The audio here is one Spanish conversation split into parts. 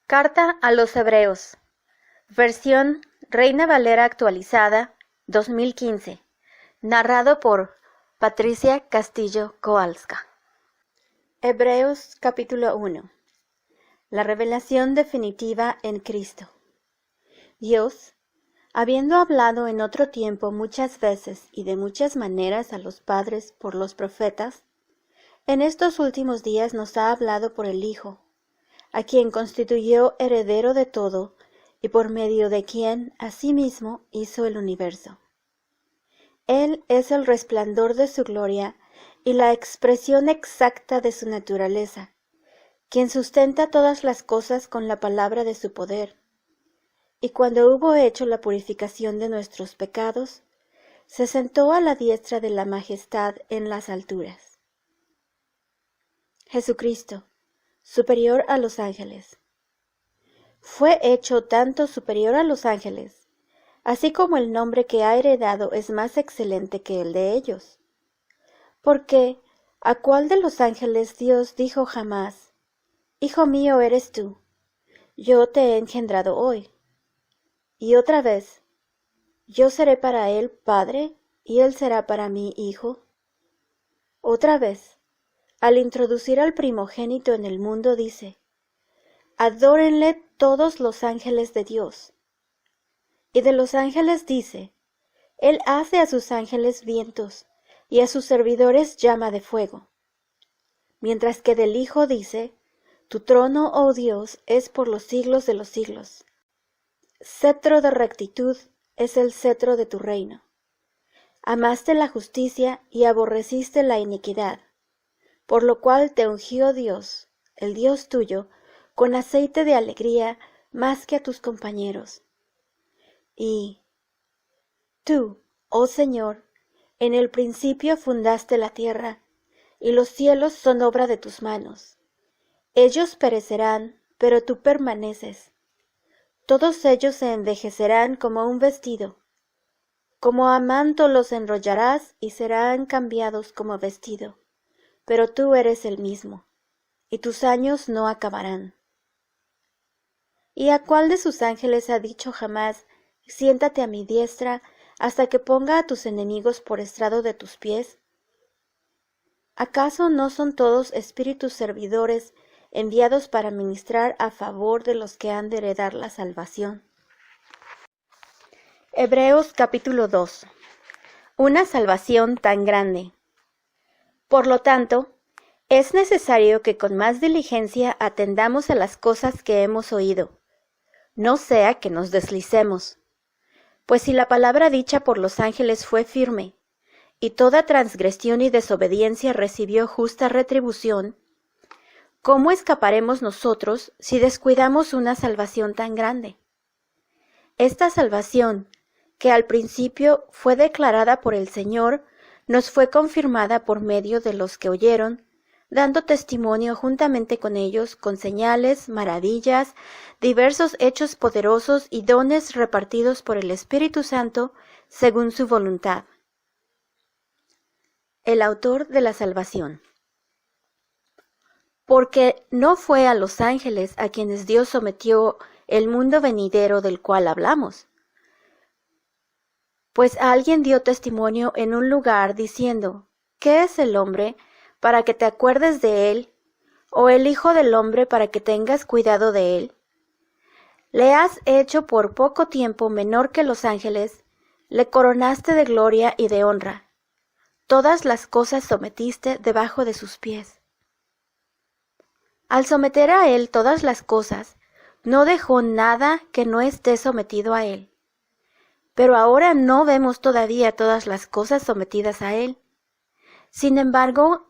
Carta a los Hebreos, versión Reina Valera actualizada, 2015, narrado por Patricia Castillo Kowalska. Hebreos capítulo 1. La revelación definitiva en Cristo. Dios, habiendo hablado en otro tiempo muchas veces y de muchas maneras a los padres por los profetas, en estos últimos días nos ha hablado por el Hijo, a quien constituyó heredero de todo, y por medio de quien asimismo hizo el universo. Él es el resplandor de su gloria y la expresión exacta de su naturaleza, quien sustenta todas las cosas con la palabra de su poder. Y cuando hubo hecho la purificación de nuestros pecados, se sentó a la diestra de la majestad en las alturas. Jesucristo, superior a los ángeles. Fue hecho tanto superior a los ángeles, así como el nombre que ha heredado es más excelente que el de ellos. Porque, ¿a cuál de los ángeles Dios dijo jamás: Hijo mío eres tú, yo te he engendrado hoy? Y otra vez, yo seré para él padre, y él será para mí hijo. Otra vez, al introducir al primogénito en el mundo dice: Adórenle todos los ángeles de Dios. Y de los ángeles dice: Él hace a sus ángeles vientos, y a sus servidores llama de fuego. Mientras que del Hijo dice: Tu trono, oh Dios, es por los siglos de los siglos. Cetro de rectitud es el cetro de tu reino. Amaste la justicia y aborreciste la iniquidad, por lo cual te ungió Dios, el Dios tuyo, con aceite de alegría más que a tus compañeros. Y tú, oh Señor, en el principio fundaste la tierra, y los cielos son obra de tus manos. Ellos perecerán, pero tú permaneces. Todos ellos se envejecerán como un vestido. Como a manto los enrollarás y serán cambiados como vestido. Pero tú eres el mismo, y tus años no acabarán. ¿Y a cuál de sus ángeles ha dicho jamás: Siéntate a mi diestra, hasta que ponga a tus enemigos por estrado de tus pies? ¿Acaso no son todos espíritus servidores enviados para ministrar a favor de los que han de heredar la salvación? Hebreos capítulo 2. Una salvación tan grande. Por lo tanto, es necesario que con más diligencia atendamos a las cosas que hemos oído, no sea que nos deslicemos. Pues si la palabra dicha por los ángeles fue firme, y toda transgresión y desobediencia recibió justa retribución, ¿cómo escaparemos nosotros si descuidamos una salvación tan grande? Esta salvación, que al principio fue declarada por el Señor, nos fue confirmada por medio de los que oyeron, dando testimonio juntamente con ellos con señales, maravillas, diversos hechos poderosos y dones repartidos por el Espíritu Santo según su voluntad. El autor de la salvación. Porque no fue a los ángeles a quienes Dios sometió el mundo venidero del cual hablamos. Pues alguien dio testimonio en un lugar diciendo: ¿Qué es el hombre para que te acuerdes de él, o el Hijo del hombre para que tengas cuidado de él? Le has hecho por poco tiempo menor que los ángeles, le coronaste de gloria y de honra. Todas las cosas sometiste debajo de sus pies. Al someter a él todas las cosas, no dejó nada que no esté sometido a él. Pero ahora no vemos todavía todas las cosas sometidas a él. Sin embargo,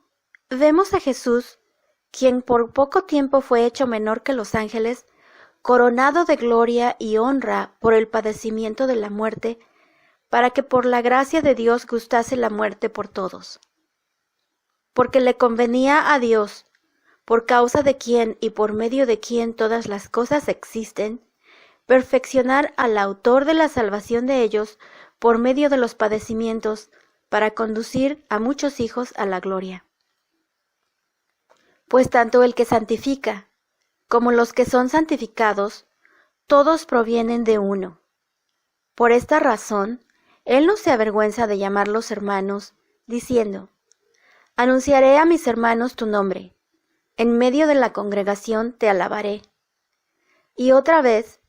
vemos a Jesús, quien por poco tiempo fue hecho menor que los ángeles, coronado de gloria y honra por el padecimiento de la muerte, para que por la gracia de Dios gustase la muerte por todos. Porque le convenía a Dios, por causa de quien y por medio de quien todas las cosas existen, perfeccionar al autor de la salvación de ellos por medio de los padecimientos, para conducir a muchos hijos a la gloria. Pues tanto el que santifica como los que son santificados, todos provienen de uno. Por esta razón, él no se avergüenza de llamarlos hermanos, diciendo: Anunciaré a mis hermanos tu nombre, en medio de la congregación te alabaré. Y otra vez,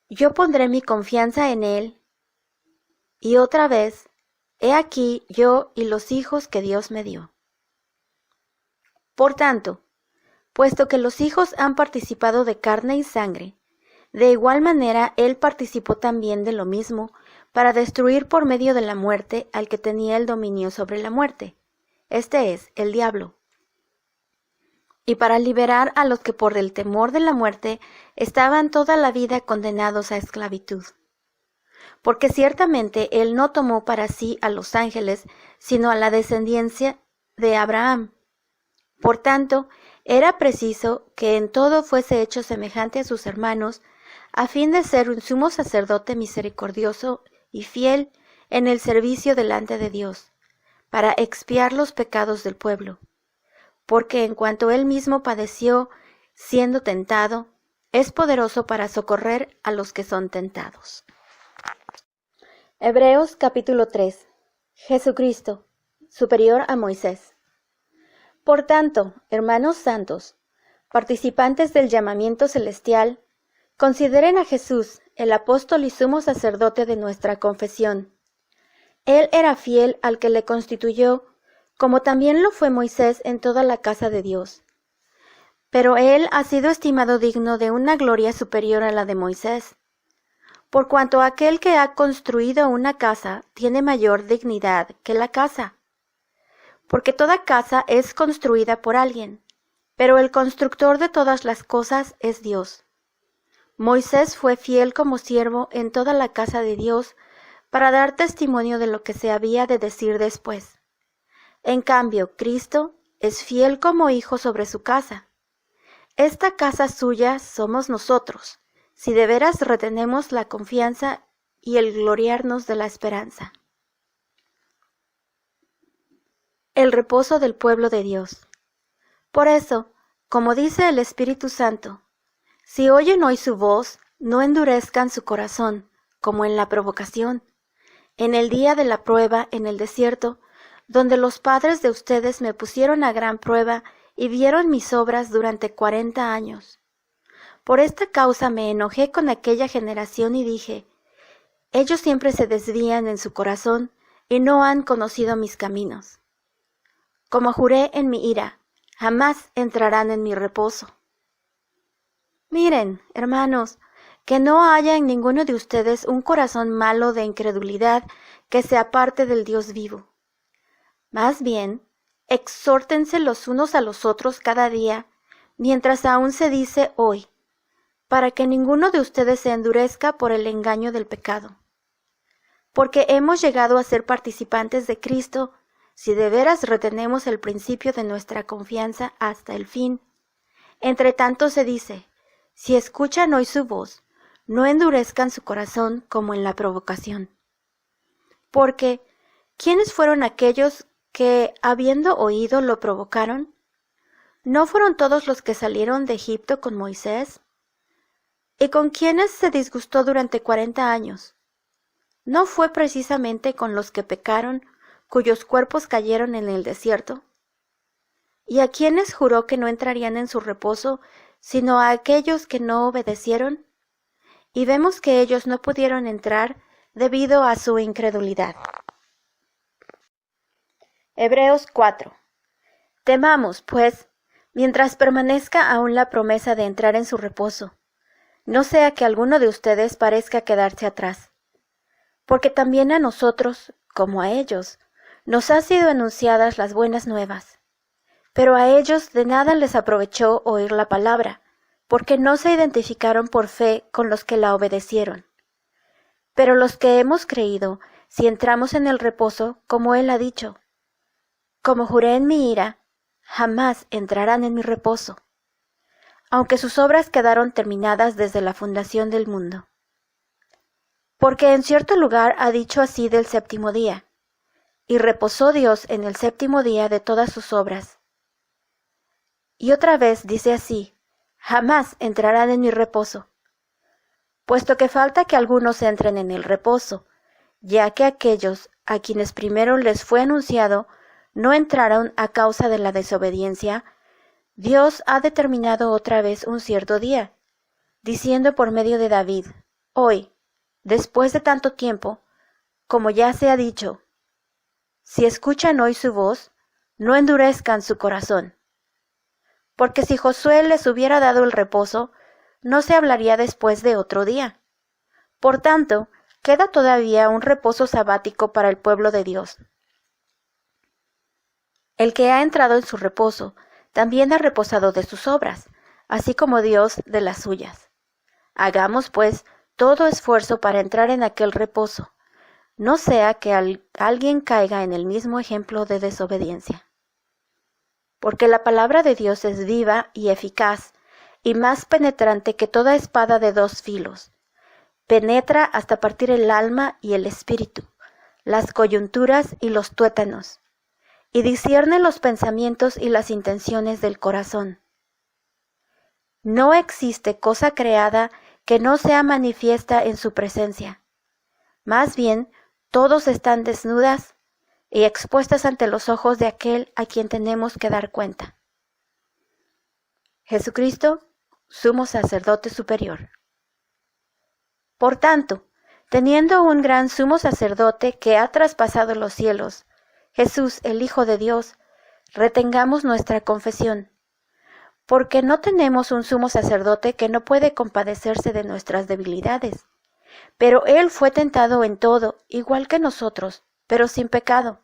yo pondré mi confianza en él. Y otra vez, he aquí yo y los hijos que Dios me dio. Por tanto, puesto que los hijos han participado de carne y sangre, de igual manera él participó también de lo mismo, para destruir por medio de la muerte al que tenía el dominio sobre la muerte, este es, el diablo, y para liberar a los que por el temor de la muerte estaban toda la vida condenados a esclavitud. Porque ciertamente él no tomó para sí a los ángeles, sino a la descendencia de Abraham. Por tanto, era preciso que en todo fuese hecho semejante a sus hermanos, a fin de ser un sumo sacerdote misericordioso y fiel en el servicio delante de Dios, para expiar los pecados del pueblo. Porque en cuanto él mismo padeció, siendo tentado, es poderoso para socorrer a los que son tentados. Hebreos capítulo 3. Jesucristo, superior a Moisés. Por tanto, hermanos santos, participantes del llamamiento celestial, consideren a Jesús, el apóstol y sumo sacerdote de nuestra confesión. Él era fiel al que le constituyó, como también lo fue Moisés en toda la casa de Dios. Pero él ha sido estimado digno de una gloria superior a la de Moisés, por cuanto aquel que ha construido una casa tiene mayor dignidad que la casa. Porque toda casa es construida por alguien, pero el constructor de todas las cosas es Dios. Moisés fue fiel como siervo en toda la casa de Dios para dar testimonio de lo que se había de decir después. En cambio, Cristo es fiel como hijo sobre su casa. Esta casa suya somos nosotros, si de veras retenemos la confianza y el gloriarnos de la esperanza. El reposo del pueblo de Dios. Por eso, como dice el Espíritu Santo, si oyen hoy su voz, no endurezcan su corazón, como en la provocación, en el día de la prueba en el desierto, donde los padres de ustedes me pusieron a gran prueba y vieron mis obras durante 40 años. Por esta causa me enojé con aquella generación y dije: ellos siempre se desvían en su corazón y no han conocido mis caminos. Como juré en mi ira, jamás entrarán en mi reposo. Miren, hermanos, que no haya en ninguno de ustedes un corazón malo de incredulidad que se aparte del Dios vivo. Más bien, exhórtense los unos a los otros cada día, mientras aún se dice hoy, para que ninguno de ustedes se endurezca por el engaño del pecado. Porque hemos llegado a ser participantes de Cristo, si de veras retenemos el principio de nuestra confianza hasta el fin. Entre tanto se dice: si escuchan hoy su voz, no endurezcan su corazón como en la provocación. Porque, ¿quiénes fueron aquellos que, habiendo oído, lo provocaron? ¿No fueron todos los que salieron de Egipto con Moisés? ¿Y con quiénes se disgustó durante 40 años? ¿No fue precisamente con los que pecaron, cuyos cuerpos cayeron en el desierto? ¿Y a quiénes juró que no entrarían en su reposo, sino a aquellos que no obedecieron? Y vemos que ellos no pudieron entrar debido a su incredulidad. Hebreos 4. Temamos, pues, mientras permanezca aún la promesa de entrar en su reposo, no sea que alguno de ustedes parezca quedarse atrás. Porque también a nosotros, como a ellos, nos han sido anunciadas las buenas nuevas. Pero a ellos de nada les aprovechó oír la palabra, porque no se identificaron por fe con los que la obedecieron. Pero los que hemos creído, si entramos en el reposo, como él ha dicho: como juré en mi ira, jamás entrarán en mi reposo, aunque sus obras quedaron terminadas desde la fundación del mundo. Porque en cierto lugar ha dicho así del séptimo día: y reposó Dios en el séptimo día de todas sus obras. Y otra vez dice así: jamás entrarán en mi reposo, puesto que falta que algunos entren en el reposo, ya que aquellos a quienes primero les fue anunciado no entraron a causa de la desobediencia. Dios ha determinado otra vez un cierto día, diciendo por medio de David: hoy, después de tanto tiempo, como ya se ha dicho, si escuchan hoy su voz, no endurezcan su corazón. Porque si Josué les hubiera dado el reposo, no se hablaría después de otro día. Por tanto, queda todavía un reposo sabático para el pueblo de Dios. El que ha entrado en su reposo, también ha reposado de sus obras, así como Dios de las suyas. Hagamos, pues, todo esfuerzo para entrar en aquel reposo, no sea que alguien caiga en el mismo ejemplo de desobediencia. Porque la palabra de Dios es viva y eficaz, y más penetrante que toda espada de dos filos. Penetra hasta partir el alma y el espíritu, las coyunturas y los tuétanos, y discierne los pensamientos y las intenciones del corazón. No existe cosa creada que no sea manifiesta en su presencia. Más bien, todos están desnudas y expuestas ante los ojos de aquel a quien tenemos que dar cuenta. Jesucristo, sumo sacerdote superior. Por tanto, teniendo un gran sumo sacerdote que ha traspasado los cielos, Jesús, el Hijo de Dios, retengamos nuestra confesión, porque no tenemos un sumo sacerdote que no puede compadecerse de nuestras debilidades, pero Él fue tentado en todo, igual que nosotros, pero sin pecado.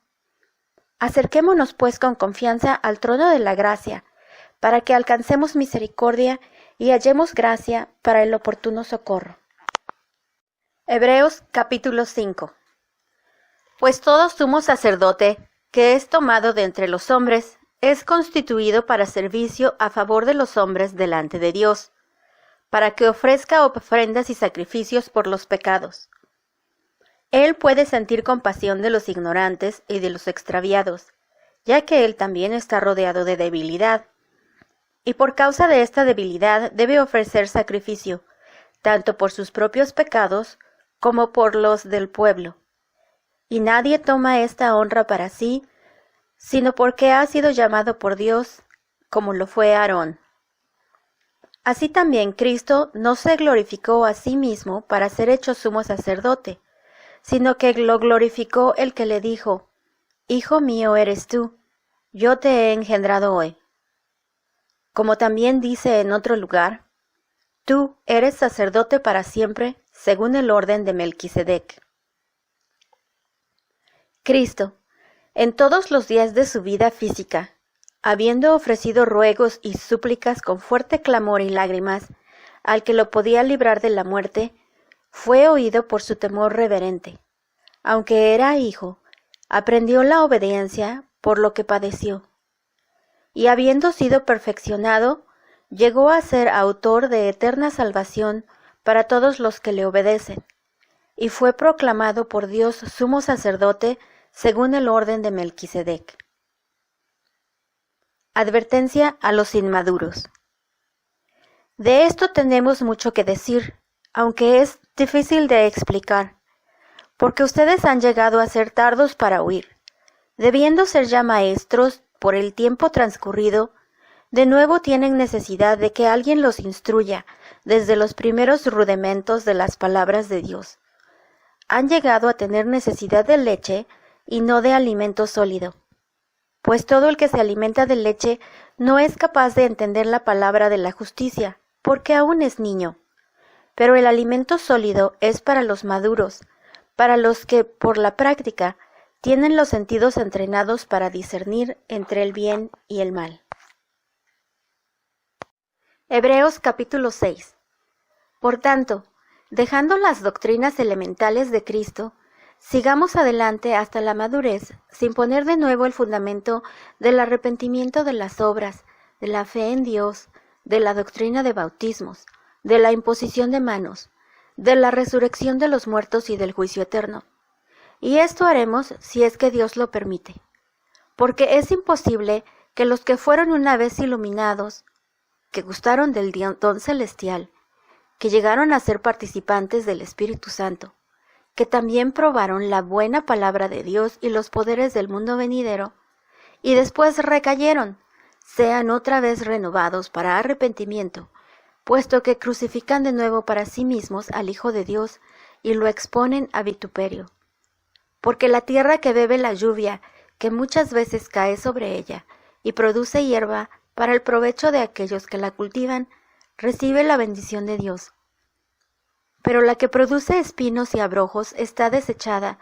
Acerquémonos pues con confianza al trono de la gracia, para que alcancemos misericordia y hallemos gracia para el oportuno socorro. Hebreos capítulo 5. Pues todo sumo sacerdote que es tomado de entre los hombres es constituido para servicio a favor de los hombres delante de Dios, para que ofrezca ofrendas y sacrificios por los pecados. Él puede sentir compasión de los ignorantes y de los extraviados, ya que él también está rodeado de debilidad, y por causa de esta debilidad debe ofrecer sacrificio, tanto por sus propios pecados como por los del pueblo. Y nadie toma esta honra para sí, sino porque ha sido llamado por Dios, como lo fue Aarón. Así también Cristo no se glorificó a sí mismo para ser hecho sumo sacerdote, sino que lo glorificó el que le dijo: Hijo mío eres tú, yo te he engendrado hoy. Como también dice en otro lugar: Tú eres sacerdote para siempre, según el orden de Melquisedec. Cristo, en todos los días de su vida física, habiendo ofrecido ruegos y súplicas con fuerte clamor y lágrimas al que lo podía librar de la muerte, fue oído por su temor reverente. Aunque era hijo, aprendió la obediencia por lo que padeció. Y habiendo sido perfeccionado, llegó a ser autor de eterna salvación para todos los que le obedecen, y fue proclamado por Dios sumo sacerdote según el orden de Melquisedec. Advertencia a los inmaduros. De esto tenemos mucho que decir, aunque es difícil de explicar, porque ustedes han llegado a ser tardos para oír, debiendo ser ya maestros por el tiempo transcurrido. De nuevo tienen necesidad de que alguien los instruya desde los primeros rudimentos de las palabras de Dios. Han llegado a tener necesidad de leche y no de alimento sólido, pues todo el que se alimenta de leche no es capaz de entender la palabra de la justicia, porque aún es niño. Pero el alimento sólido es para los maduros, para los que, por la práctica, tienen los sentidos entrenados para discernir entre el bien y el mal. Hebreos capítulo 6. Por tanto, dejando las doctrinas elementales de Cristo, sigamos adelante hasta la madurez, sin poner de nuevo el fundamento del arrepentimiento de las obras, de la fe en Dios, de la doctrina de bautismos, de la imposición de manos, de la resurrección de los muertos y del juicio eterno. Y esto haremos si es que Dios lo permite, porque es imposible que los que fueron una vez iluminados, que gustaron del don celestial, que llegaron a ser participantes del Espíritu Santo, que también probaron la buena palabra de Dios y los poderes del mundo venidero, y después recayeron, sean otra vez renovados para arrepentimiento, puesto que crucifican de nuevo para sí mismos al Hijo de Dios y lo exponen a vituperio. Porque la tierra que bebe la lluvia, que muchas veces cae sobre ella, y produce hierba para el provecho de aquellos que la cultivan, recibe la bendición de Dios. Pero la que produce espinos y abrojos está desechada,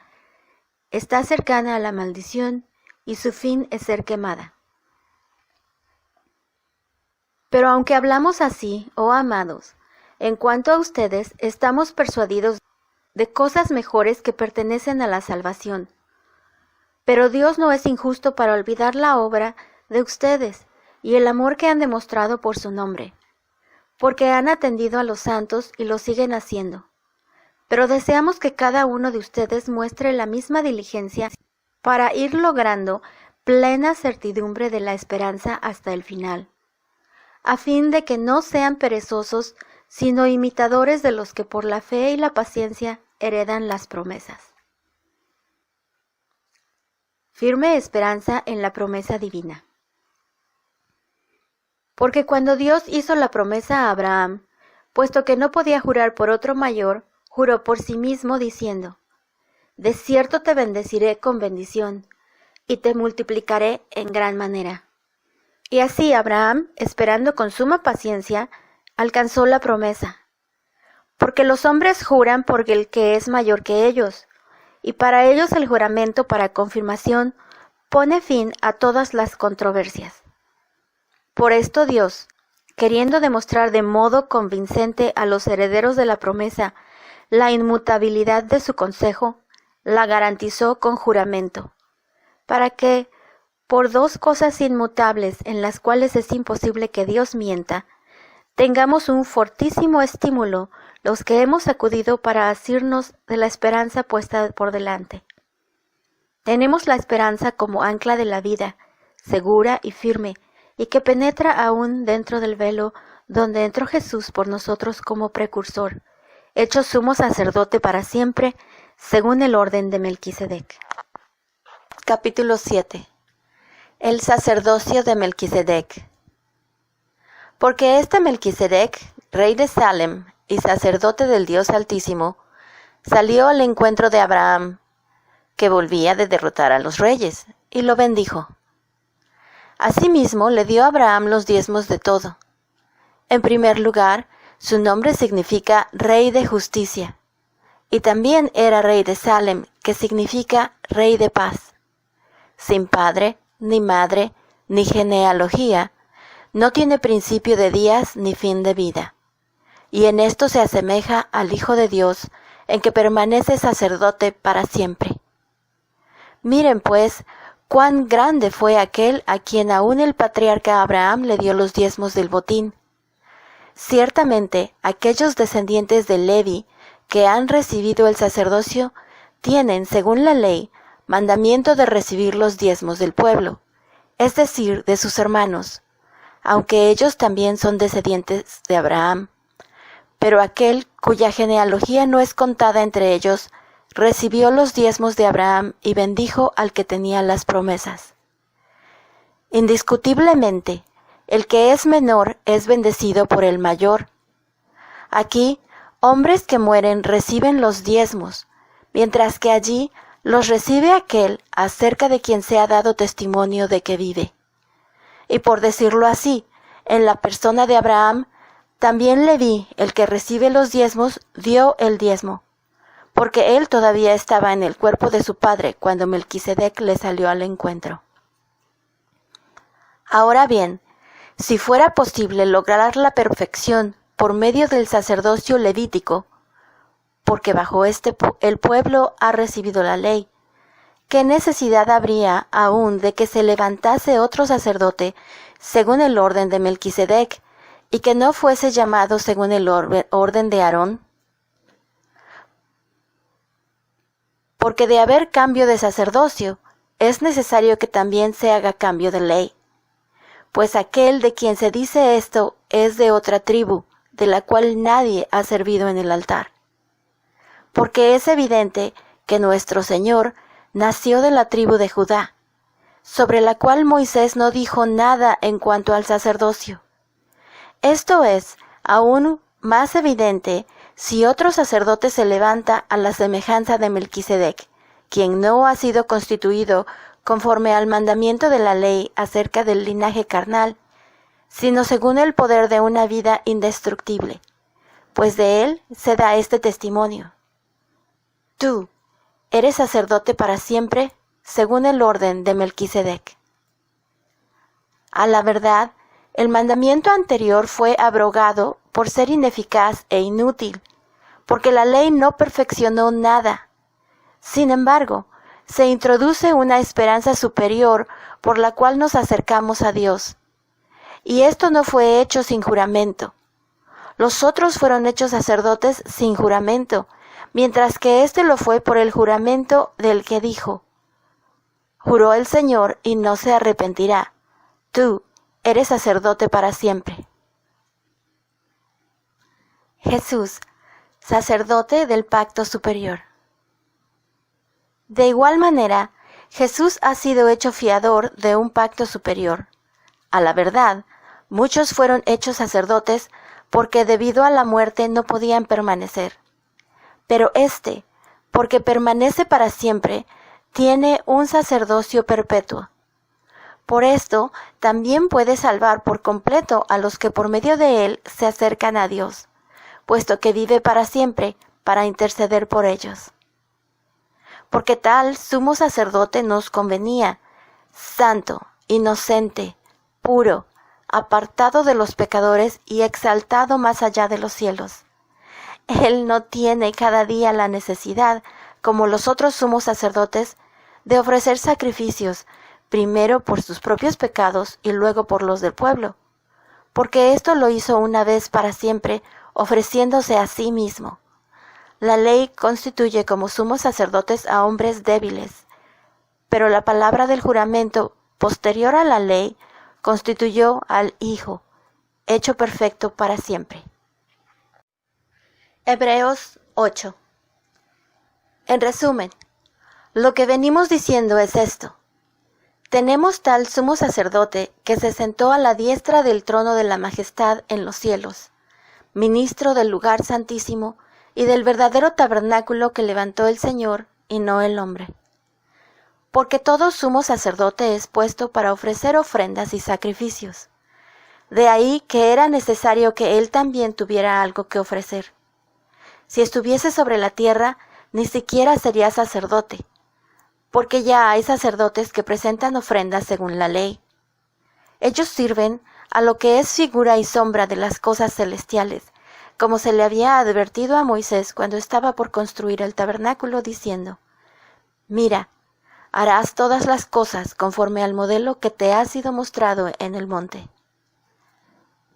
está cercana a la maldición, y su fin es ser quemada. Pero aunque hablamos así, oh amados, en cuanto a ustedes, estamos persuadidos de cosas mejores que pertenecen a la salvación. Pero Dios no es injusto para olvidar la obra de ustedes y el amor que han demostrado por su nombre, porque han atendido a los santos y lo siguen haciendo. Pero deseamos que cada uno de ustedes muestre la misma diligencia para ir logrando plena certidumbre de la esperanza hasta el final, a fin de que no sean perezosos, sino imitadores de los que por la fe y la paciencia heredan las promesas. Firme esperanza en la promesa divina. Porque cuando Dios hizo la promesa a Abraham, puesto que no podía jurar por otro mayor, juró por sí mismo diciendo: de cierto te bendeciré con bendición, y te multiplicaré en gran manera. Y así Abraham, esperando con suma paciencia, alcanzó la promesa. Porque los hombres juran por el que es mayor que ellos, y para ellos el juramento para confirmación pone fin a todas las controversias. Por esto Dios, queriendo demostrar de modo convincente a los herederos de la promesa la inmutabilidad de su consejo, la garantizó con juramento, para que, por dos cosas inmutables en las cuales es imposible que Dios mienta, tengamos un fortísimo estímulo los que hemos acudido para asirnos de la esperanza puesta por delante. Tenemos la esperanza como ancla de la vida, segura y firme, y que penetra aún dentro del velo donde entró Jesús por nosotros como precursor, hecho sumo sacerdote para siempre, según el orden de Melquisedec. Capítulo 7. El sacerdocio de Melquisedec. Porque este Melquisedec, rey de Salem y sacerdote del Dios Altísimo, salió al encuentro de Abraham, que volvía de derrotar a los reyes, y lo bendijo. Asimismo le dio a Abraham los diezmos de todo. En primer lugar, su nombre significa Rey de Justicia, y también era rey de Salem, que significa Rey de Paz. Sin padre, ni madre, ni genealogía, no tiene principio de días ni fin de vida. Y en esto se asemeja al Hijo de Dios, en que permanece sacerdote para siempre. Miren pues, cuán grande fue aquel a quien aún el patriarca Abraham le dio los diezmos del botín. Ciertamente, aquellos descendientes de Levi que han recibido el sacerdocio tienen, según la ley, mandamiento de recibir los diezmos del pueblo, es decir, de sus hermanos, aunque ellos también son descendientes de Abraham. Pero aquel cuya genealogía no es contada entre ellos, recibió los diezmos de Abraham y bendijo al que tenía las promesas. Indiscutiblemente, el que es menor es bendecido por el mayor. Aquí, hombres que mueren reciben los diezmos, mientras que allí los recibe aquel acerca de quien se ha dado testimonio de que vive. Y por decirlo así, en la persona de Abraham, también Leví, el que recibe los diezmos, dio el diezmo, porque él todavía estaba en el cuerpo de su padre cuando Melquisedec le salió al encuentro. Ahora bien, si fuera posible lograr la perfección por medio del sacerdocio levítico, porque bajo el pueblo ha recibido la ley, ¿qué necesidad habría aún de que se levantase otro sacerdote según el orden de Melquisedec, y que no fuese llamado según el orden de Aarón? Porque de haber cambio de sacerdocio, es necesario que también se haga cambio de ley. pues aquel de quien se dice esto es de otra tribu, de la cual nadie ha servido en el altar. Porque es evidente que nuestro Señor nació de la tribu de Judá, sobre la cual Moisés no dijo nada en cuanto al sacerdocio. Esto es aún más evidente si otro sacerdote se levanta a la semejanza de Melquisedec, quien no ha sido constituido conforme al mandamiento de la ley acerca del linaje carnal, sino según el poder de una vida indestructible, pues de él se da este testimonio. Tú eres sacerdote para siempre, según el orden de Melquisedec. A la verdad, el mandamiento anterior fue abrogado por ser ineficaz e inútil, porque la ley no perfeccionó nada. Sin embargo, se introduce una esperanza superior por la cual nos acercamos a Dios. Y esto no fue hecho sin juramento. Los otros fueron hechos sacerdotes sin juramento, mientras que éste lo fue por el juramento del que dijo: Juró el Señor y no se arrepentirá. Tú eres sacerdote para siempre. Jesús, sacerdote del pacto superior. De igual manera, Jesús ha sido hecho fiador de un pacto superior. A la verdad, muchos fueron hechos sacerdotes porque debido a la muerte no podían permanecer. Pero éste, porque permanece para siempre, tiene un sacerdocio perpetuo. Por esto, también puede salvar por completo a los que por medio de él se acercan a Dios, puesto que vive para siempre para interceder por ellos. Porque tal sumo sacerdote nos convenía, santo, inocente, puro, apartado de los pecadores y exaltado más allá de los cielos. Él no tiene cada día la necesidad, como los otros sumos sacerdotes, de ofrecer sacrificios, primero por sus propios pecados y luego por los del pueblo, porque esto lo hizo una vez para siempre, ofreciéndose a sí mismo. La ley constituye como sumos sacerdotes a hombres débiles, pero la palabra del juramento, posterior a la ley, constituyó al Hijo, hecho perfecto para siempre. Hebreos 8. En resumen, lo que venimos diciendo es esto. Tenemos tal sumo sacerdote que se sentó a la diestra del trono de la majestad en los cielos, ministro del lugar santísimo y del verdadero tabernáculo que levantó el Señor y no el hombre. Porque todo sumo sacerdote es puesto para ofrecer ofrendas y sacrificios. De ahí que era necesario que él también tuviera algo que ofrecer. Si estuviese sobre la tierra, ni siquiera sería sacerdote, porque ya hay sacerdotes que presentan ofrendas según la ley. Ellos sirven a lo que es figura y sombra de las cosas celestiales, como se le había advertido a Moisés cuando estaba por construir el tabernáculo, diciendo: Mira, harás todas las cosas conforme al modelo que te ha sido mostrado en el monte.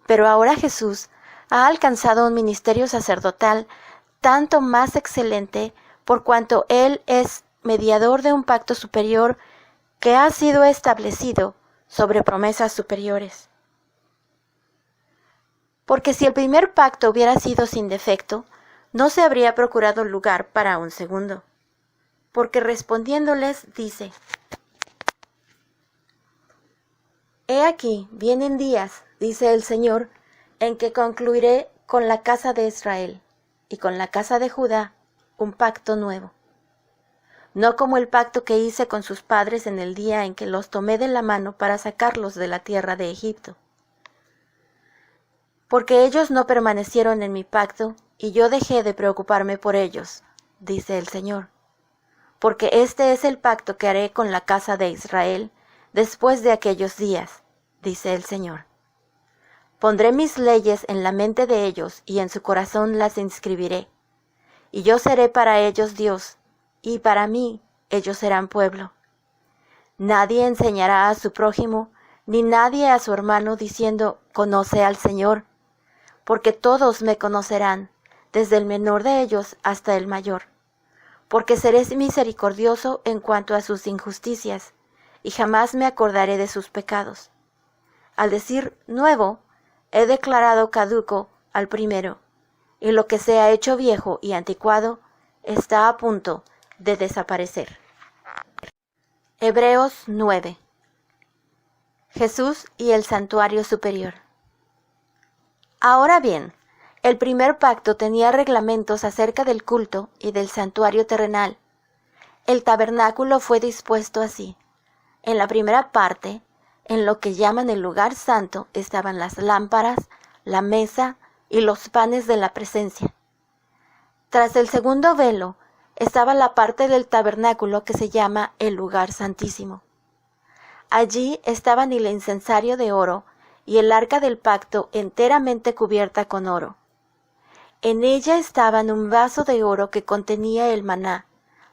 Pero ahora Jesús ha alcanzado un ministerio sacerdotal tanto más excelente por cuanto Él es mediador de un pacto superior que ha sido establecido sobre promesas superiores. Porque si el primer pacto hubiera sido sin defecto, no se habría procurado lugar para un segundo. Porque respondiéndoles dice: He aquí, vienen días, dice el Señor, en que concluiré con la casa de Israel y con la casa de Judá un pacto nuevo. No como el pacto que hice con sus padres en el día en que los tomé de la mano para sacarlos de la tierra de Egipto. Porque ellos no permanecieron en mi pacto, y yo dejé de preocuparme por ellos, dice el Señor. Porque este es el pacto que haré con la casa de Israel después de aquellos días, dice el Señor. Pondré mis leyes en la mente de ellos y en su corazón las inscribiré. Y yo seré para ellos Dios, y para mí ellos serán pueblo. Nadie enseñará a su prójimo, ni nadie a su hermano diciendo: conoce al Señor, porque todos me conocerán, desde el menor de ellos hasta el mayor. Porque seré misericordioso en cuanto a sus injusticias, y jamás me acordaré de sus pecados. Al decir nuevo, he declarado caduco al primero, y lo que se ha hecho viejo y anticuado está a punto de desaparecer. Hebreos 9. Jesús y el santuario superior. Ahora bien, el primer pacto tenía reglamentos acerca del culto y del santuario terrenal. El tabernáculo fue dispuesto así. En la primera parte, en lo que llaman el lugar santo, estaban las lámparas, la mesa y los panes de la presencia. Tras el segundo velo, estaba la parte del tabernáculo que se llama el lugar santísimo. Allí estaban el incensario de oro y el arca del pacto enteramente cubierta con oro. En ella estaban un vaso de oro que contenía el maná,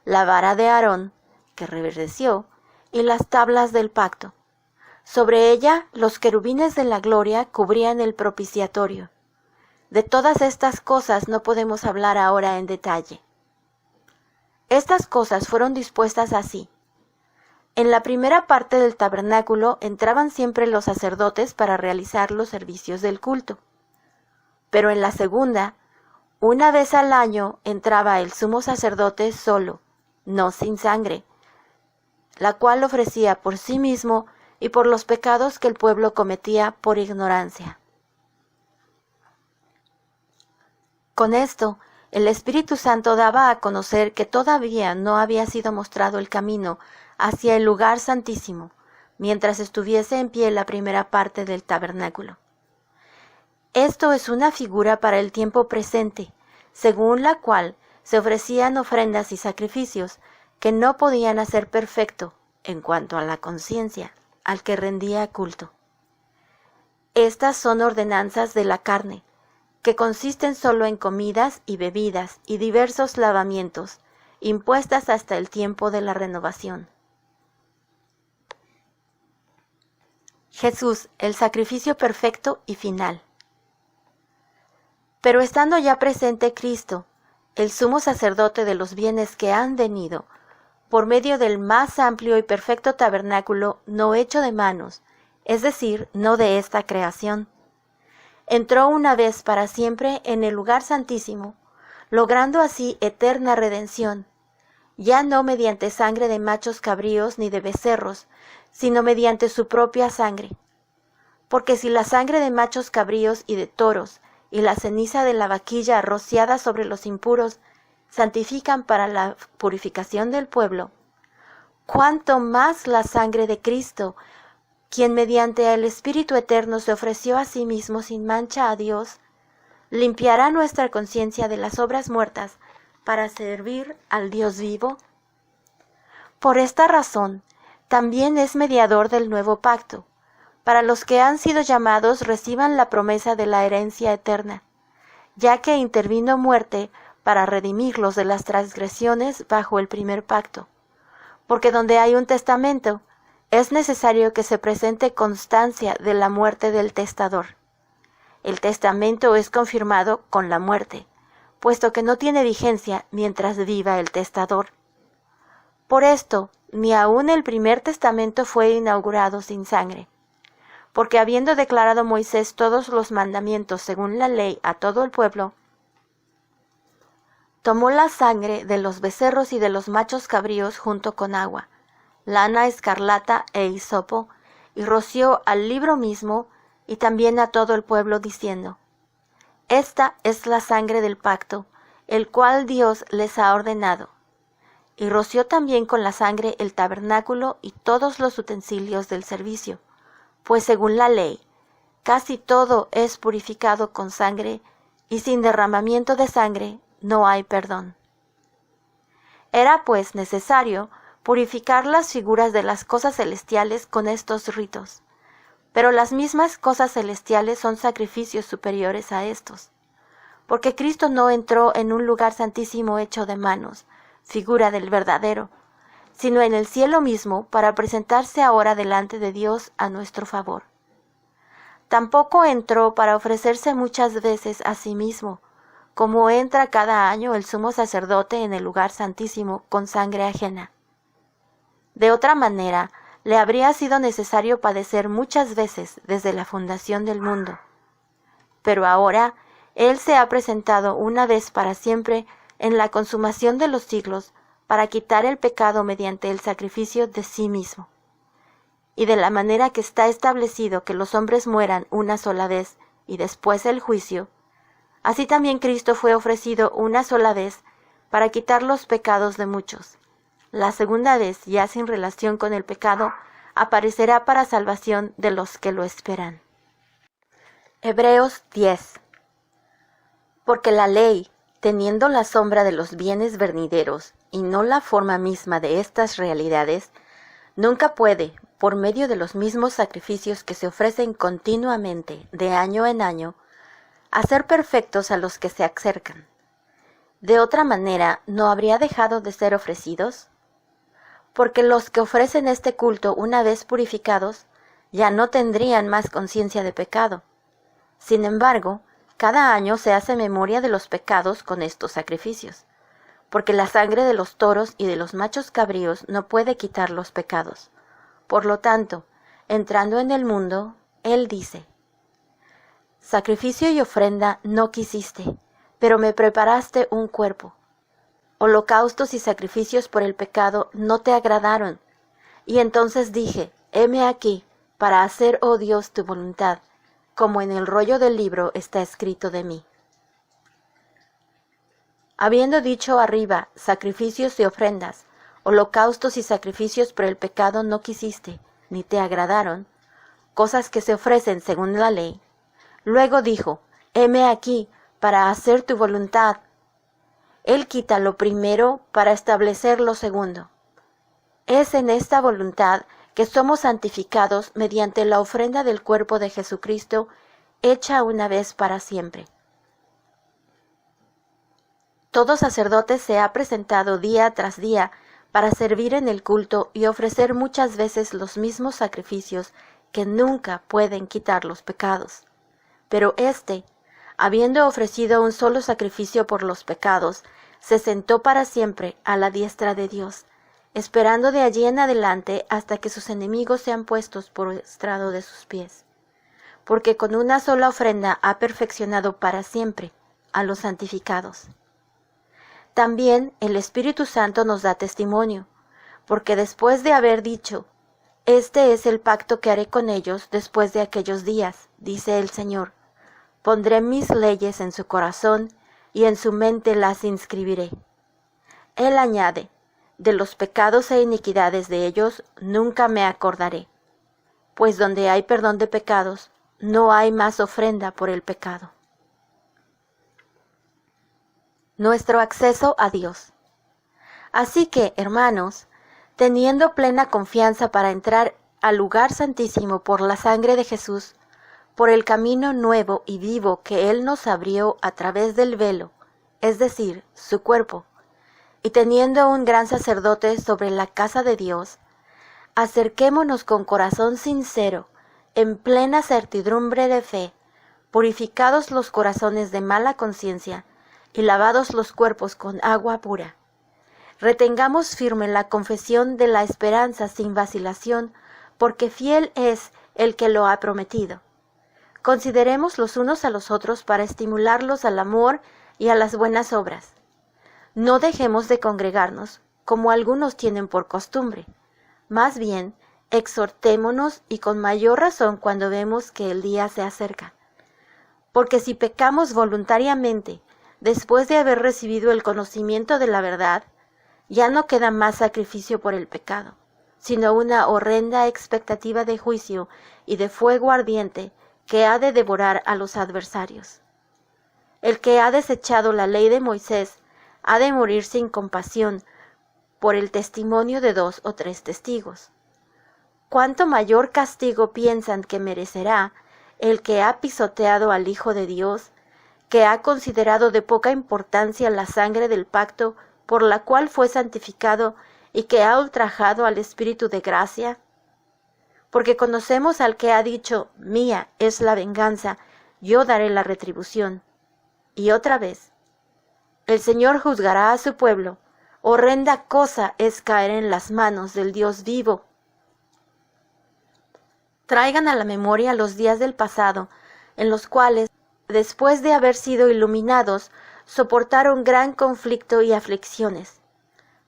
la vara de Aarón, que reverdeció, y las tablas del pacto. Sobre ella los querubines de la gloria cubrían el propiciatorio. De todas estas cosas no podemos hablar ahora en detalle. Estas cosas fueron dispuestas así. En la primera parte del tabernáculo entraban siempre los sacerdotes para realizar los servicios del culto. Pero en la segunda, una vez al año entraba el sumo sacerdote solo, no sin sangre, la cual ofrecía por sí mismo y por los pecados que el pueblo cometía por ignorancia. Con esto, el Espíritu Santo daba a conocer que todavía no había sido mostrado el camino hacia el lugar santísimo, mientras estuviese en pie la primera parte del tabernáculo. Esto es una figura para el tiempo presente, según la cual se ofrecían ofrendas y sacrificios que no podían hacer perfecto, en cuanto a la conciencia, al que rendía culto. Estas son ordenanzas de la carne, que consisten solo en comidas y bebidas y diversos lavamientos, impuestas hasta el tiempo de la renovación. Jesús, el sacrificio perfecto y final. Pero estando ya presente Cristo, el sumo sacerdote de los bienes que han venido, por medio del más amplio y perfecto tabernáculo no hecho de manos, es decir, no de esta creación, entró una vez para siempre en el lugar santísimo, logrando así eterna redención, ya no mediante sangre de machos cabríos ni de becerros, sino mediante su propia sangre. Porque si la sangre de machos cabríos y de toros y la ceniza de la vaquilla rociada sobre los impuros santifican para la purificación del pueblo, cuánto más la sangre de Cristo, quien mediante el Espíritu Eterno se ofreció a sí mismo sin mancha a Dios, limpiará nuestra conciencia de las obras muertas para servir al Dios vivo. Por esta razón, también es mediador del nuevo pacto. Para los que han sido llamados reciban la promesa de la herencia eterna, ya que intervino muerte para redimirlos de las transgresiones bajo el primer pacto. Porque donde hay un testamento, es necesario que se presente constancia de la muerte del testador. El testamento es confirmado con la muerte, puesto que no tiene vigencia mientras viva el testador. Por esto, ni aun el primer testamento fue inaugurado sin sangre, porque habiendo declarado Moisés todos los mandamientos según la ley a todo el pueblo, tomó la sangre de los becerros y de los machos cabríos junto con agua, lana escarlata e hisopo, y roció al libro mismo y también a todo el pueblo, diciendo: Esta es la sangre del pacto, el cual Dios les ha ordenado. Y roció también con la sangre el tabernáculo y todos los utensilios del servicio, pues según la ley, casi todo es purificado con sangre, y sin derramamiento de sangre no hay perdón. Era pues necesario purificar las figuras de las cosas celestiales con estos ritos, pero las mismas cosas celestiales son sacrificios superiores a estos, porque Cristo no entró en un lugar santísimo hecho de manos, figura del verdadero, sino en el cielo mismo para presentarse ahora delante de Dios a nuestro favor. Tampoco entró para ofrecerse muchas veces a sí mismo, como entra cada año el sumo sacerdote en el lugar santísimo con sangre ajena. De otra manera, le habría sido necesario padecer muchas veces desde la fundación del mundo. Pero ahora Él se ha presentado una vez para siempre en la consumación de los siglos para quitar el pecado mediante el sacrificio de sí mismo. Y de la manera que está establecido que los hombres mueran una sola vez y después el juicio, así también Cristo fue ofrecido una sola vez para quitar los pecados de muchos. La segunda vez, ya sin relación con el pecado, aparecerá para salvación de los que lo esperan. Hebreos 10. Porque la ley, teniendo la sombra de los bienes venideros y no la forma misma de estas realidades, nunca puede, por medio de los mismos sacrificios que se ofrecen continuamente de año en año, hacer perfectos a los que se acercan. De otra manera, ¿no habría dejado de ser ofrecidos? Porque los que ofrecen este culto una vez purificados, ya no tendrían más conciencia de pecado. Sin embargo, cada año se hace memoria de los pecados con estos sacrificios, porque la sangre de los toros y de los machos cabríos no puede quitar los pecados. Por lo tanto, entrando en el mundo, Él dice: Sacrificio y ofrenda no quisiste, pero me preparaste un cuerpo. Holocaustos y sacrificios por el pecado no te agradaron. Y entonces dije: heme aquí, para hacer, oh Dios, tu voluntad, como en el rollo del libro está escrito de mí. Habiendo dicho arriba, sacrificios y ofrendas, holocaustos y sacrificios por el pecado no quisiste, ni te agradaron, cosas que se ofrecen según la ley. Luego dijo: heme aquí, para hacer tu voluntad. Él quita lo primero para establecer lo segundo. Es en esta voluntad que somos santificados mediante la ofrenda del cuerpo de Jesucristo, hecha una vez para siempre. Todo sacerdote se ha presentado día tras día para servir en el culto y ofrecer muchas veces los mismos sacrificios que nunca pueden quitar los pecados. Pero éste, habiendo ofrecido un solo sacrificio por los pecados, se sentó para siempre a la diestra de Dios, esperando de allí en adelante hasta que sus enemigos sean puestos por estrado de sus pies. Porque con una sola ofrenda ha perfeccionado para siempre a los santificados. También el Espíritu Santo nos da testimonio, porque después de haber dicho: este es el pacto que haré con ellos después de aquellos días, dice el Señor, pondré mis leyes en su corazón y en su mente las inscribiré. Él añade: de los pecados e iniquidades de ellos nunca me acordaré, pues donde hay perdón de pecados, no hay más ofrenda por el pecado. Nuestro acceso a Dios. Así que, hermanos, teniendo plena confianza para entrar al lugar santísimo por la sangre de Jesús, por el camino nuevo y vivo que Él nos abrió a través del velo, es decir, su cuerpo, y teniendo un gran sacerdote sobre la casa de Dios, acerquémonos con corazón sincero, en plena certidumbre de fe, purificados los corazones de mala conciencia y lavados los cuerpos con agua pura. Retengamos firme la confesión de la esperanza sin vacilación, porque fiel es el que lo ha prometido. Consideremos los unos a los otros para estimularlos al amor y a las buenas obras. No dejemos de congregarnos, como algunos tienen por costumbre. Más bien, exhortémonos, y con mayor razón cuando vemos que el día se acerca. Porque si pecamos voluntariamente, después de haber recibido el conocimiento de la verdad, ya no queda más sacrificio por el pecado, sino una horrenda expectativa de juicio y de fuego ardiente que ha de devorar a los adversarios. El que ha desechado la ley de Moisés ha de morir sin compasión por el testimonio de 2 o 3 testigos. ¿Cuánto mayor castigo piensan que merecerá el que ha pisoteado al Hijo de Dios, que ha considerado de poca importancia la sangre del pacto por la cual fue santificado y que ha ultrajado al Espíritu de gracia? Porque conocemos al que ha dicho: mía es la venganza, yo daré la retribución. Y otra vez: el Señor juzgará a su pueblo. Horrenda cosa es caer en las manos del Dios vivo. traigan a la memoria los días del pasado, en los cuales, después de haber sido iluminados, soportaron gran conflicto y aflicciones.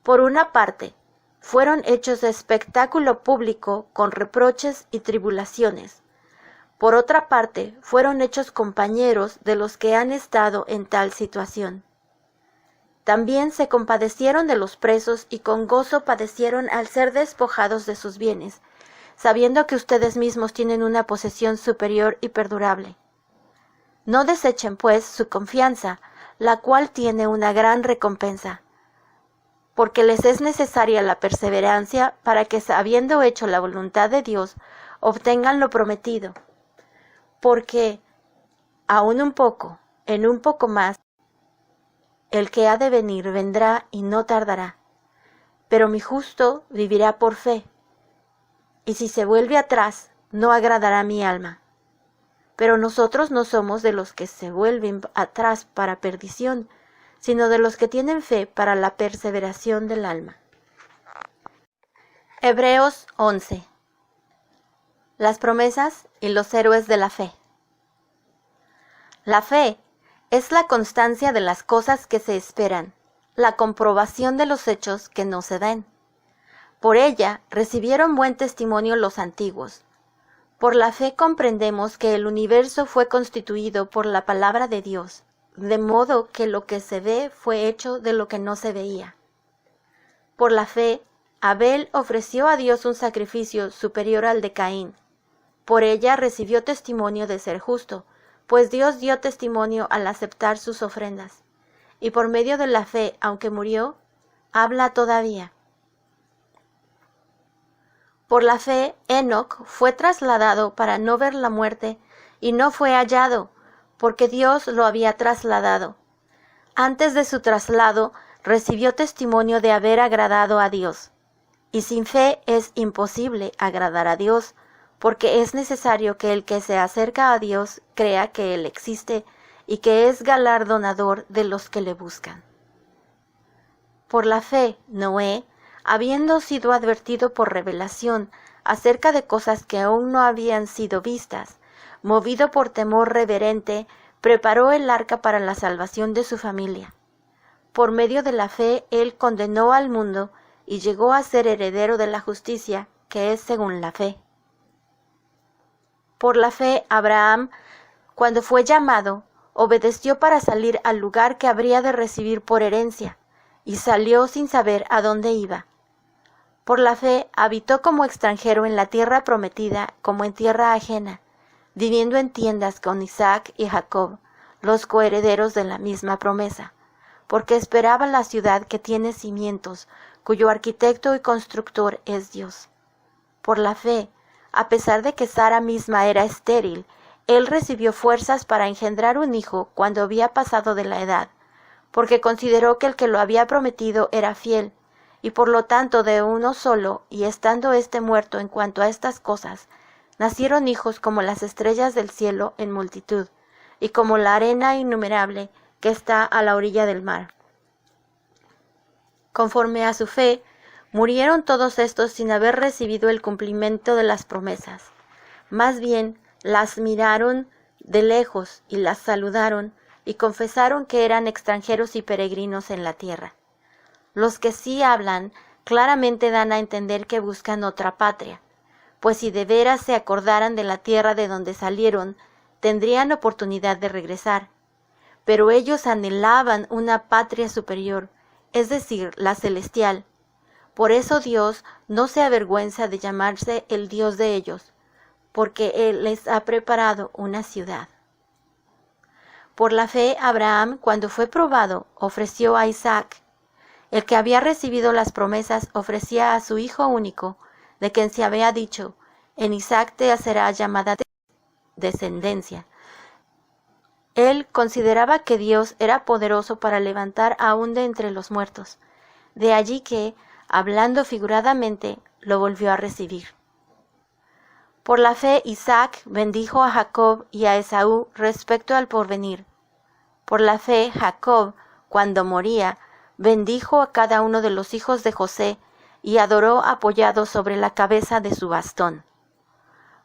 Por una parte, fueron hechos de espectáculo público con reproches y tribulaciones. Por otra parte, fueron hechos compañeros de los que han estado en tal situación. También se compadecieron de los presos y con gozo padecieron al ser despojados de sus bienes, sabiendo que ustedes mismos tienen una posesión superior y perdurable. No desechen, pues, su confianza, la cual tiene una gran recompensa, porque les es necesaria la perseverancia para que, habiendo hecho la voluntad de Dios, obtengan lo prometido. Porque, aún un poco, en un poco más, el que ha de venir vendrá y no tardará. Pero mi justo vivirá por fe, y si se vuelve atrás, no agradará mi alma. Pero nosotros no somos de los que se vuelven atrás para perdición, sino de los que tienen fe para la perseveración del alma. Hebreos 11. Las promesas y los héroes de la fe. La fe es la constancia de las cosas que se esperan, la comprobación de los hechos que no se ven. Por ella recibieron buen testimonio los antiguos. Por la fe comprendemos que el universo fue constituido por la palabra de Dios, de modo que lo que se ve fue hecho de lo que no se veía. Por la fe, Abel ofreció a Dios un sacrificio superior al de Caín. Por ella recibió testimonio de ser justo, pues Dios dio testimonio al aceptar sus ofrendas. Y por medio de la fe, aunque murió, habla todavía. Por la fe, Enoc fue trasladado para no ver la muerte, y no fue hallado, porque Dios lo había trasladado. Antes de su traslado, recibió testimonio de haber agradado a Dios. Y sin fe es imposible agradar a Dios, porque es necesario que el que se acerca a Dios crea que Él existe y que es galardonador de los que le buscan. Por la fe, Noé, habiendo sido advertido por revelación acerca de cosas que aún no habían sido vistas, movido por temor reverente, preparó el arca para la salvación de su familia. Por medio de la fe, él condenó al mundo y llegó a ser heredero de la justicia, que es según la fe. Por la fe, Abraham, cuando fue llamado, obedeció para salir al lugar que habría de recibir por herencia, y salió sin saber a dónde iba. Por la fe, habitó como extranjero en la tierra prometida, como en tierra ajena, viviendo en tiendas con Isaac y Jacob, los coherederos de la misma promesa, porque esperaba la ciudad que tiene cimientos, cuyo arquitecto y constructor es Dios. Por la fe, a pesar de que Sara misma era estéril, él recibió fuerzas para engendrar un hijo cuando había pasado de la edad, porque consideró que el que lo había prometido era fiel, y por lo tanto de uno solo, y estando éste muerto en cuanto a estas cosas, nacieron hijos como las estrellas del cielo en multitud, y como la arena innumerable que está a la orilla del mar. Conforme a su fe, murieron todos estos sin haber recibido el cumplimiento de las promesas. Más bien, las miraron de lejos y las saludaron y confesaron que eran extranjeros y peregrinos en la tierra. Los que sí hablan claramente dan a entender que buscan otra patria, pues si de veras se acordaran de la tierra de donde salieron, tendrían oportunidad de regresar. Pero ellos anhelaban una patria superior, es decir, la celestial. Por eso Dios no se avergüenza de llamarse el Dios de ellos, porque Él les ha preparado una ciudad. Por la fe, Abraham, cuando fue probado, ofreció a Isaac. El que había recibido las promesas ofrecía a su hijo único, de quien se había dicho, en Isaac te será llamada descendencia. Él consideraba que Dios era poderoso para levantar aún de entre los muertos. De allí que, hablando figuradamente, lo volvió a recibir. Por la fe, Isaac bendijo a Jacob y a Esaú respecto al porvenir. Por la fe, Jacob, cuando moría, bendijo a cada uno de los hijos de José y adoró apoyado sobre la cabeza de su bastón.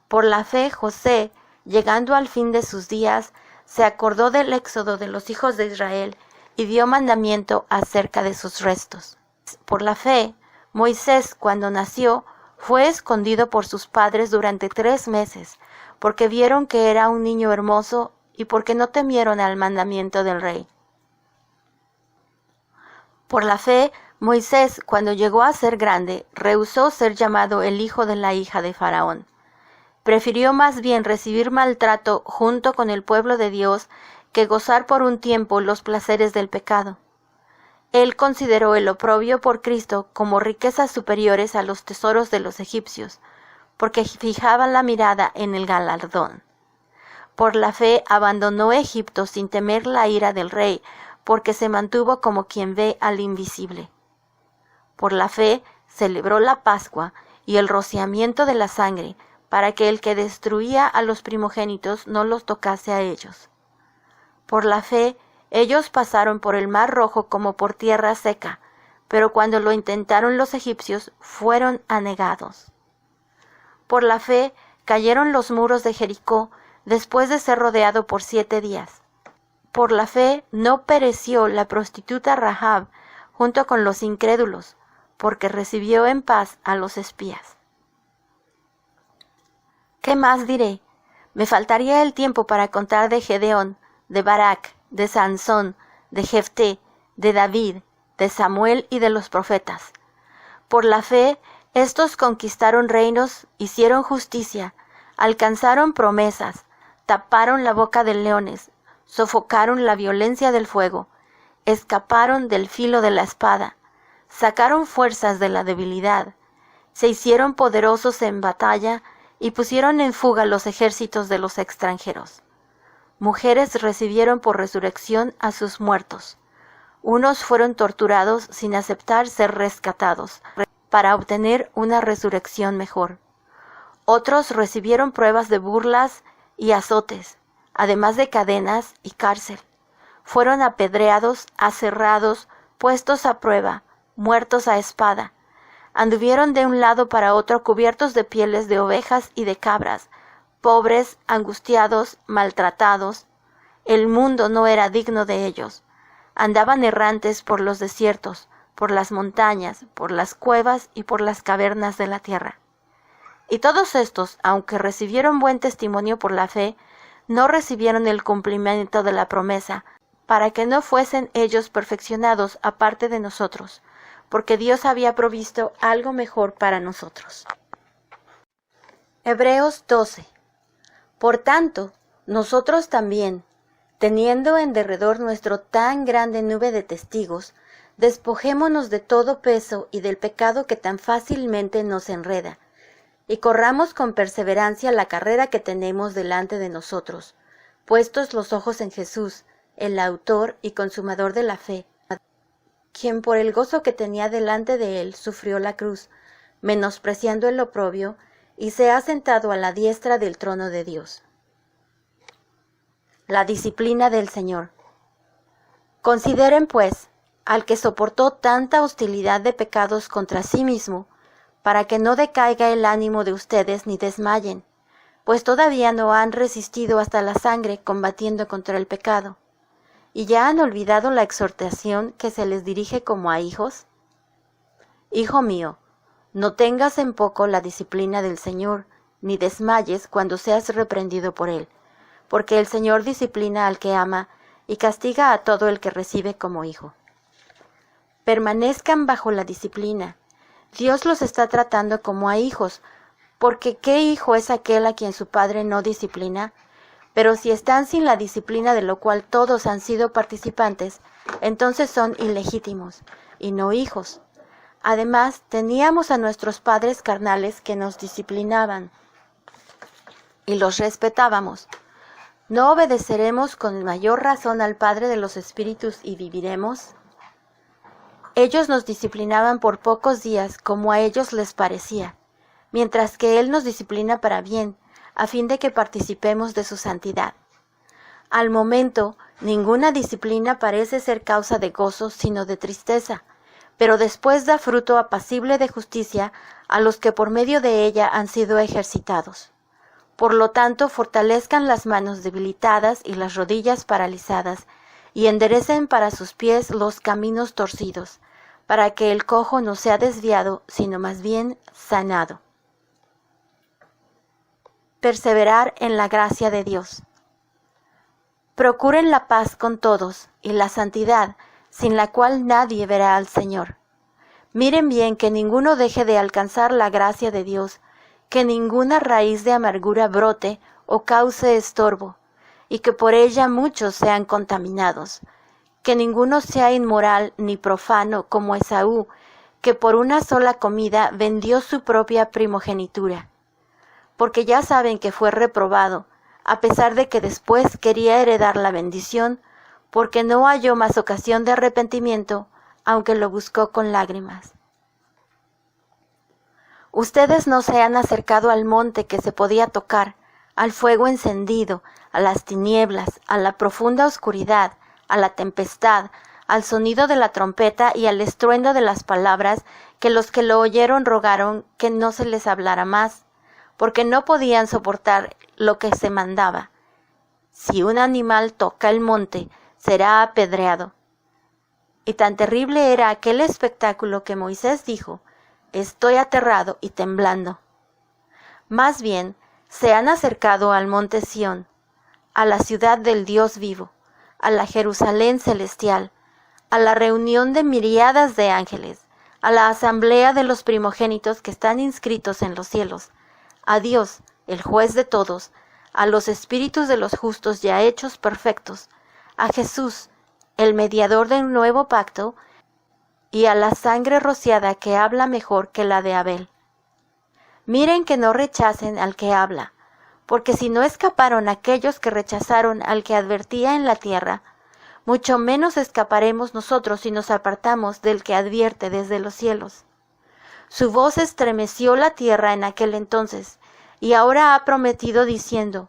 Por la fe, José, llegando al fin de sus días, se acordó del éxodo de los hijos de Israel y dio mandamiento acerca de sus restos. Por la fe, Moisés, cuando nació, fue escondido por sus padres durante 3 meses, porque vieron que era un niño hermoso y porque no temieron al mandamiento del rey. Por la fe, Moisés, cuando llegó a ser grande, rehusó ser llamado el hijo de la hija de Faraón. Prefirió más bien recibir maltrato junto con el pueblo de Dios que gozar por un tiempo los placeres del pecado. Él consideró el oprobio por Cristo como riquezas superiores a los tesoros de los egipcios, porque fijaba la mirada en el galardón. Por la fe abandonó Egipto sin temer la ira del rey, porque se mantuvo como quien ve al invisible. Por la fe celebró la Pascua y el rociamiento de la sangre, para que el que destruía a los primogénitos no los tocase a ellos. Por la fe, ellos pasaron por el mar Rojo como por tierra seca, pero cuando lo intentaron los egipcios, fueron anegados. Por la fe, cayeron los muros de Jericó, después de ser rodeado por 7 días. Por la fe, no pereció la prostituta Rahab, junto con los incrédulos, porque recibió en paz a los espías. ¿Qué más diré? Me faltaría el tiempo para contar de Gedeón, de Barak, de Sansón, de Jefté, de David, de Samuel y de los profetas. Por la fe, estos conquistaron reinos, hicieron justicia, alcanzaron promesas, taparon la boca de leones, sofocaron la violencia del fuego, escaparon del filo de la espada, sacaron fuerzas de la debilidad, se hicieron poderosos en batalla y pusieron en fuga los ejércitos de los extranjeros. Mujeres recibieron por resurrección a sus muertos. Unos fueron torturados sin aceptar ser rescatados, para obtener una resurrección mejor. Otros recibieron pruebas de burlas y azotes, además de cadenas y cárcel. Fueron apedreados, aserrados, puestos a prueba, muertos a espada. Anduvieron de un lado para otro cubiertos de pieles de ovejas y de cabras, pobres, angustiados, maltratados. El mundo no era digno de ellos. Andaban errantes por los desiertos, por las montañas, por las cuevas y por las cavernas de la tierra. Y todos estos, aunque recibieron buen testimonio por la fe, no recibieron el cumplimiento de la promesa, para que no fuesen ellos perfeccionados aparte de nosotros, porque Dios había provisto algo mejor para nosotros. Hebreos 12. Por tanto, nosotros también, teniendo en derredor nuestro tan grande nube de testigos, despojémonos de todo peso y del pecado que tan fácilmente nos enreda, y corramos con perseverancia la carrera que tenemos delante de nosotros, puestos los ojos en Jesús, el autor y consumador de la fe, quien por el gozo que tenía delante de él sufrió la cruz, menospreciando el oprobio, y se ha sentado a la diestra del trono de Dios. La disciplina del Señor. Consideren, pues, al que soportó tanta hostilidad de pecados contra sí mismo, para que no decaiga el ánimo de ustedes ni desmayen, pues todavía no han resistido hasta la sangre combatiendo contra el pecado. ¿Y ya han olvidado la exhortación que se les dirige como a hijos? Hijo mío, no tengas en poco la disciplina del Señor, ni desmayes cuando seas reprendido por Él, porque el Señor disciplina al que ama y castiga a todo el que recibe como hijo. Permanezcan bajo la disciplina. Dios los está tratando como a hijos, porque ¿qué hijo es aquel a quien su padre no disciplina? Pero si están sin la disciplina de lo cual todos han sido participantes, entonces son ilegítimos, y no hijos. Además, teníamos a nuestros padres carnales que nos disciplinaban, y los respetábamos. ¿No obedeceremos con mayor razón al Padre de los Espíritus y viviremos? Ellos nos disciplinaban por pocos días, como a ellos les parecía, mientras que Él nos disciplina para bien, a fin de que participemos de su santidad. Al momento, ninguna disciplina parece ser causa de gozo, sino de tristeza, pero después da fruto apacible de justicia a los que por medio de ella han sido ejercitados. Por lo tanto, fortalezcan las manos debilitadas y las rodillas paralizadas, y enderecen para sus pies los caminos torcidos, para que el cojo no sea desviado, sino más bien sanado. Perseverar en la gracia de Dios. Procuren la paz con todos y la santidad, sin la cual nadie verá al Señor. Miren bien que ninguno deje de alcanzar la gracia de Dios, que ninguna raíz de amargura brote o cause estorbo, y que por ella muchos sean contaminados. Que ninguno sea inmoral ni profano como Esaú, que por una sola comida vendió su propia primogenitura. Porque ya saben que fue reprobado, a pesar de que después quería heredar la bendición, porque no halló más ocasión de arrepentimiento, aunque lo buscó con lágrimas. Ustedes no se han acercado al monte que se podía tocar, al fuego encendido, a las tinieblas, a la profunda oscuridad, a la tempestad, al sonido de la trompeta y al estruendo de las palabras que los que lo oyeron rogaron que no se les hablara más, porque no podían soportar lo que se mandaba. Si un animal toca el monte, será apedreado. Y tan terrible era aquel espectáculo que Moisés dijo: «Estoy aterrado y temblando». Más bien, se han acercado al monte Sión, a la ciudad del Dios vivo, a la Jerusalén celestial, a la reunión de miríadas de ángeles, a la asamblea de los primogénitos que están inscritos en los cielos, a Dios, el juez de todos, a los espíritus de los justos ya hechos perfectos, a Jesús, el mediador del nuevo pacto, y a la sangre rociada que habla mejor que la de Abel. Miren que no rechacen al que habla, porque si no escaparon aquellos que rechazaron al que advertía en la tierra, mucho menos escaparemos nosotros si nos apartamos del que advierte desde los cielos. Su voz estremeció la tierra en aquel entonces, y ahora ha prometido diciendo: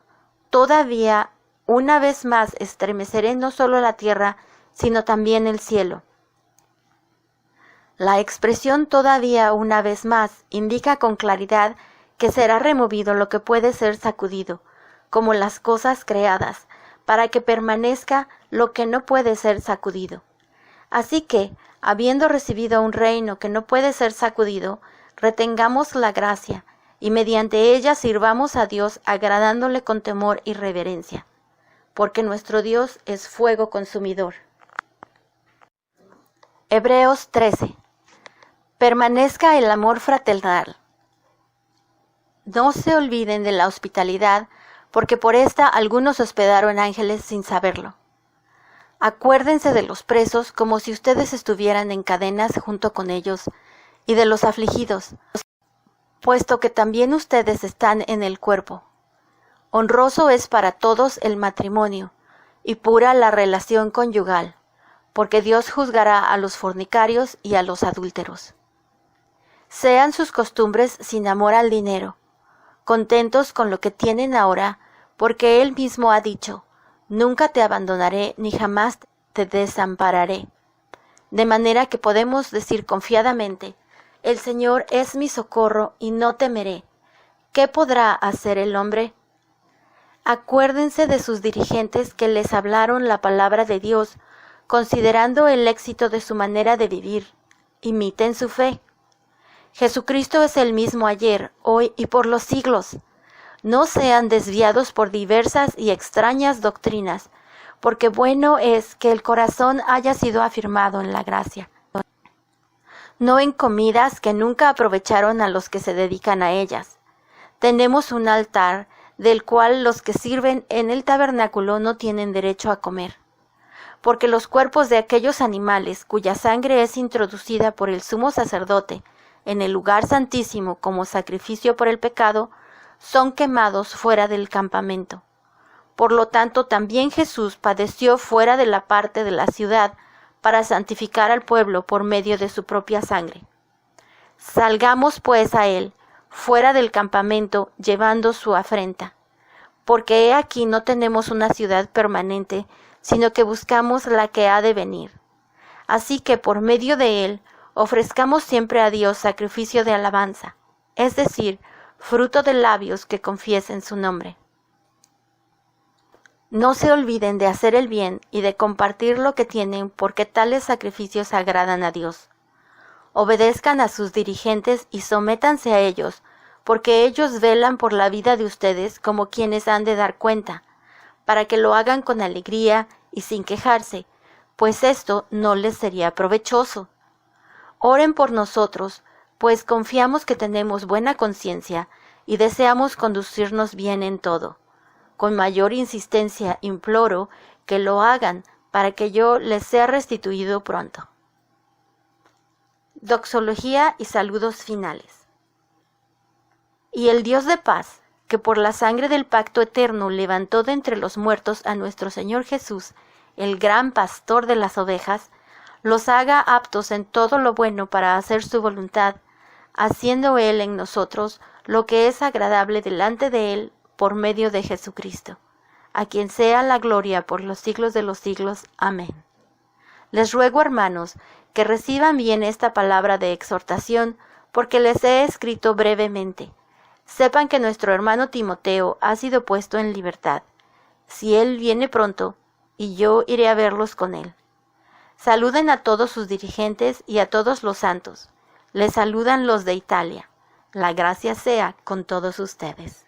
«Todavía una vez más estremeceré no solo la tierra, sino también el cielo». La expresión «todavía una vez más» indica con claridad que será removido lo que puede ser sacudido, como las cosas creadas, para que permanezca lo que no puede ser sacudido. Así que, habiendo recibido un reino que no puede ser sacudido, retengamos la gracia, y mediante ella sirvamos a Dios agradándole con temor y reverencia, porque nuestro Dios es fuego consumidor. Hebreos 13. Permanezca el amor fraternal. No se olviden de la hospitalidad, porque por esta algunos hospedaron ángeles sin saberlo. Acuérdense de los presos como si ustedes estuvieran en cadenas junto con ellos, y de los afligidos, puesto que también ustedes están en el cuerpo. Honroso es para todos el matrimonio, y pura la relación conyugal, porque Dios juzgará a los fornicarios y a los adúlteros. Sean sus costumbres sin amor al dinero, contentos con lo que tienen ahora, porque Él mismo ha dicho: «Nunca te abandonaré ni jamás te desampararé». De manera que podemos decir confiadamente: «El Señor es mi socorro y no temeré. ¿Qué podrá hacer el hombre?». Acuérdense de sus dirigentes que les hablaron la palabra de Dios, considerando el éxito de su manera de vivir. Imiten su fe. Jesucristo es el mismo ayer, hoy y por los siglos. No sean desviados por diversas y extrañas doctrinas, porque bueno es que el corazón haya sido afirmado en la gracia. No en comidas que nunca aprovecharon a los que se dedican a ellas. Tenemos un altar del cual los que sirven en el tabernáculo no tienen derecho a comer, porque los cuerpos de aquellos animales cuya sangre es introducida por el sumo sacerdote en el lugar santísimo como sacrificio por el pecado, son quemados fuera del campamento. Por lo tanto, también Jesús padeció fuera de la parte de la ciudad para santificar al pueblo por medio de su propia sangre. Salgamos pues a él, fuera del campamento, llevando su afrenta, porque he aquí no tenemos una ciudad permanente, sino que buscamos la que ha de venir. Así que por medio de él, ofrezcamos siempre a Dios sacrificio de alabanza, es decir, fruto de labios que confiesen su nombre. No se olviden de hacer el bien y de compartir lo que tienen, porque tales sacrificios agradan a Dios. Obedezcan a sus dirigentes y sométanse a ellos, porque ellos velan por la vida de ustedes como quienes han de dar cuenta, para que lo hagan con alegría y sin quejarse, pues esto no les sería provechoso. Oren por nosotros, pues confiamos que tenemos buena conciencia y deseamos conducirnos bien en todo. Con mayor insistencia imploro que lo hagan para que yo les sea restituido pronto. Doxología y saludos finales. Y el Dios de paz, que por la sangre del pacto eterno levantó de entre los muertos a nuestro Señor Jesús, el gran pastor de las ovejas, los haga aptos en todo lo bueno para hacer su voluntad, haciendo Él en nosotros lo que es agradable delante de Él por medio de Jesucristo, a quien sea la gloria por los siglos de los siglos. Amén. Les ruego, hermanos, que reciban bien esta palabra de exhortación, porque les he escrito brevemente. Sepan que nuestro hermano Timoteo ha sido puesto en libertad. Si él viene pronto, y yo iré a verlos con él. Saluden a todos sus dirigentes y a todos los santos. Les saludan los de Italia. La gracia sea con todos ustedes.